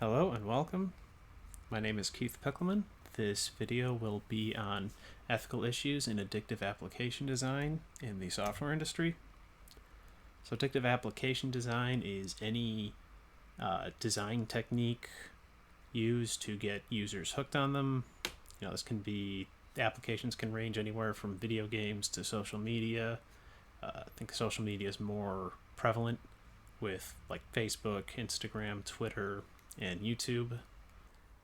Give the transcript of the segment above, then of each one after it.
Hello and welcome. My name is Keith Pickelman. This video will be on ethical issues in addictive application design in the software industry. So addictive application design is any design technique used to get users hooked on them. This can be, applications can range anywhere from video games to social media. I think social media is more prevalent with like Facebook, Instagram, Twitter, and YouTube.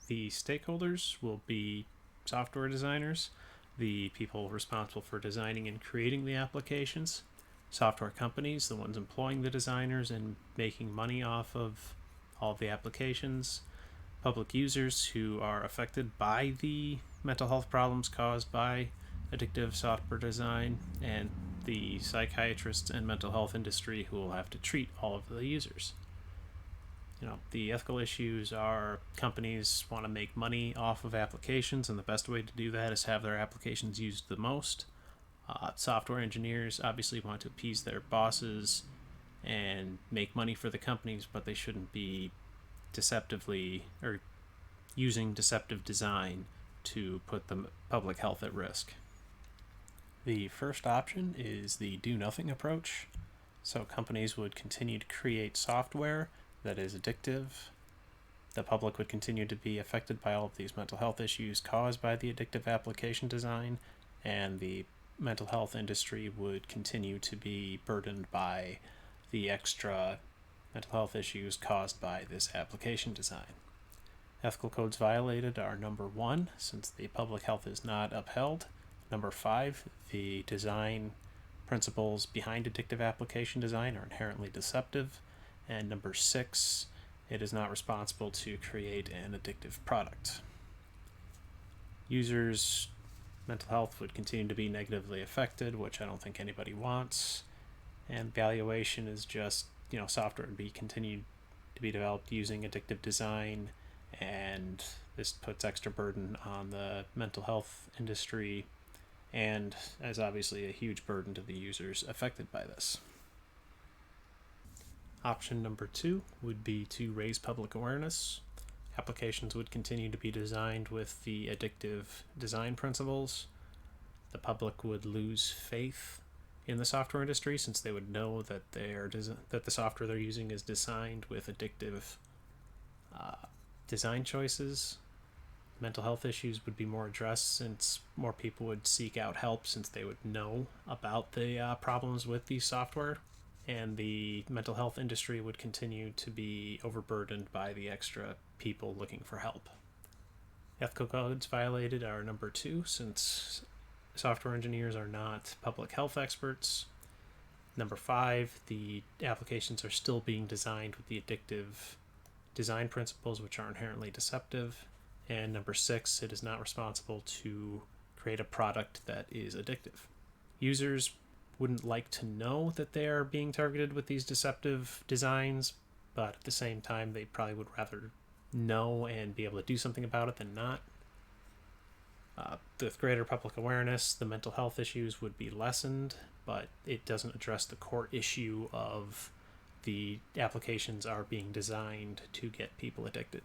The stakeholders will be software designers, the people responsible for designing and creating the applications, software companies, the ones employing the designers and making money off of all of the applications, public users who are affected by the mental health problems caused by addictive software design, and the psychiatrists and mental health industry who will have to treat all of the users. The ethical issues are companies want to make money off of applications, and the best way to do that is have their applications used the most. Software engineers obviously want to appease their bosses and make money for the companies, but they shouldn't be deceptively or using deceptive design to put the public health at risk. The first option is the do-nothing approach. So companies would continue to create software that is addictive. The public would continue to be affected by all of these mental health issues caused by the addictive application design, and the mental health industry would continue to be burdened by the extra mental health issues caused by this application design. Ethical codes violated are number 1, since the public health is not upheld. Number 5, the design principles behind addictive application design are inherently deceptive. And number 6, it is not responsible to create an addictive product. Users' mental health would continue to be negatively affected, which I don't think anybody wants. And valuation is just, software would be continued to be developed using addictive design, and this puts extra burden on the mental health industry and is obviously a huge burden to the users affected by this. Option number 2 would be to raise public awareness. Applications would continue to be designed with the addictive design principles. The public would lose faith in the software industry, since they would know that that the software they're using is designed with addictive design choices. Mental health issues would be more addressed, since more people would seek out help, since they would know about the problems with the software. And the mental health industry would continue to be overburdened by the extra people looking for help. Ethical codes violated are number 2, since software engineers are not public health experts. Number 5, the applications are still being designed with the addictive design principles, which are inherently deceptive. And number 6, it is not responsible to create a product that is addictive. Users wouldn't like to know that they are being targeted with these deceptive designs, but at the same time they probably would rather know and be able to do something about it than not. With greater public awareness, the mental health issues would be lessened, but it doesn't address the core issue of the applications are being designed to get people addicted.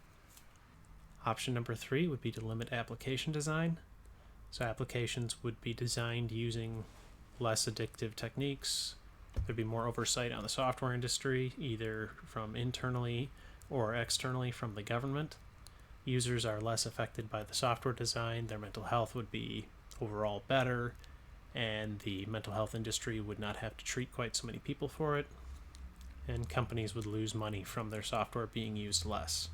Option number 3 would be to limit application design. So applications would be designed using less addictive techniques. There'd be more oversight on the software industry, either from internally or externally from the government. Users are less affected by the software design, their mental health would be overall better, and the mental health industry would not have to treat quite so many people for it, and companies would lose money from their software being used less.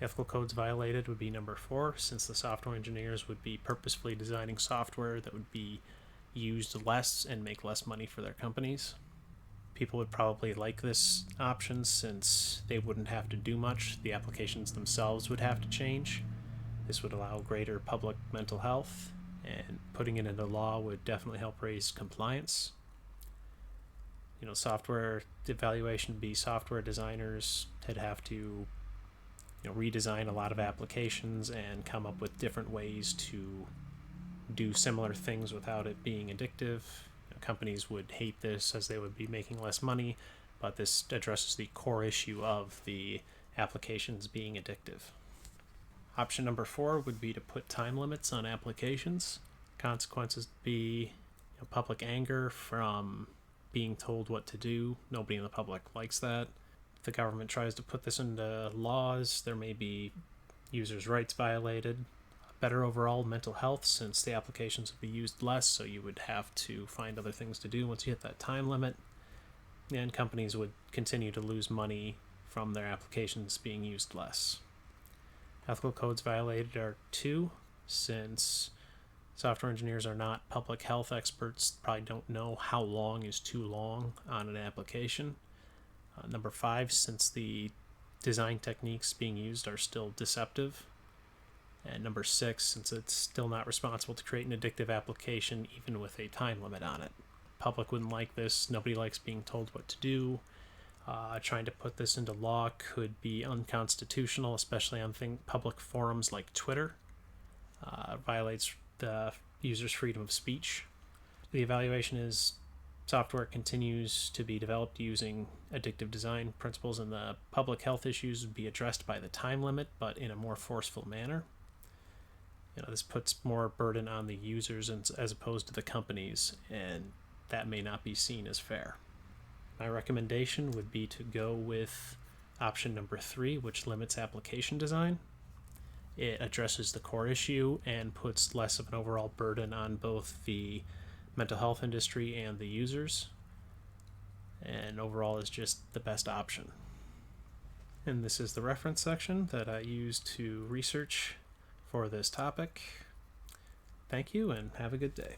Ethical codes violated would be number 4, since the software engineers would be purposefully designing software that would be used less and make less money for their companies. People would probably like this option, since they wouldn't have to do much. The applications themselves would have to change. This would allow greater public mental health, and putting it into law would definitely help raise compliance. Software evaluation would be software designers would have to redesign a lot of applications and come up with different ways to do similar things without it being addictive. Companies would hate this, as they would be making less money, but this addresses the core issue of the applications being addictive. Option number 4 would be to put time limits on applications. Consequences would be public anger from being told what to do. Nobody in the public likes that. If the government tries to put this into laws, there may be users' rights violated. Better overall mental health, since the applications would be used less, so you would have to find other things to do once you hit that time limit. And companies would continue to lose money from their applications being used less. Ethical codes violated are 2, since software engineers are not public health experts, probably don't know how long is too long on an application. Number 5, since the design techniques being used are still deceptive. And number 6, since it's still not responsible to create an addictive application even with a time limit on it. Public wouldn't like this. Nobody likes being told what to do. Trying to put this into law could be unconstitutional, especially on public forums like Twitter. Violates the user's freedom of speech. The evaluation is software continues to be developed using addictive design principles, and the public health issues would be addressed by the time limit, but in a more forceful manner. This puts more burden on the users as opposed to the companies, and that may not be seen as fair. My recommendation would be to go with option number 3, which limits application design. It addresses the core issue and puts less of an overall burden on both the mental health industry and the users, and overall is just the best option. And this is the reference section that I used to research for this topic. Thank you and have a good day.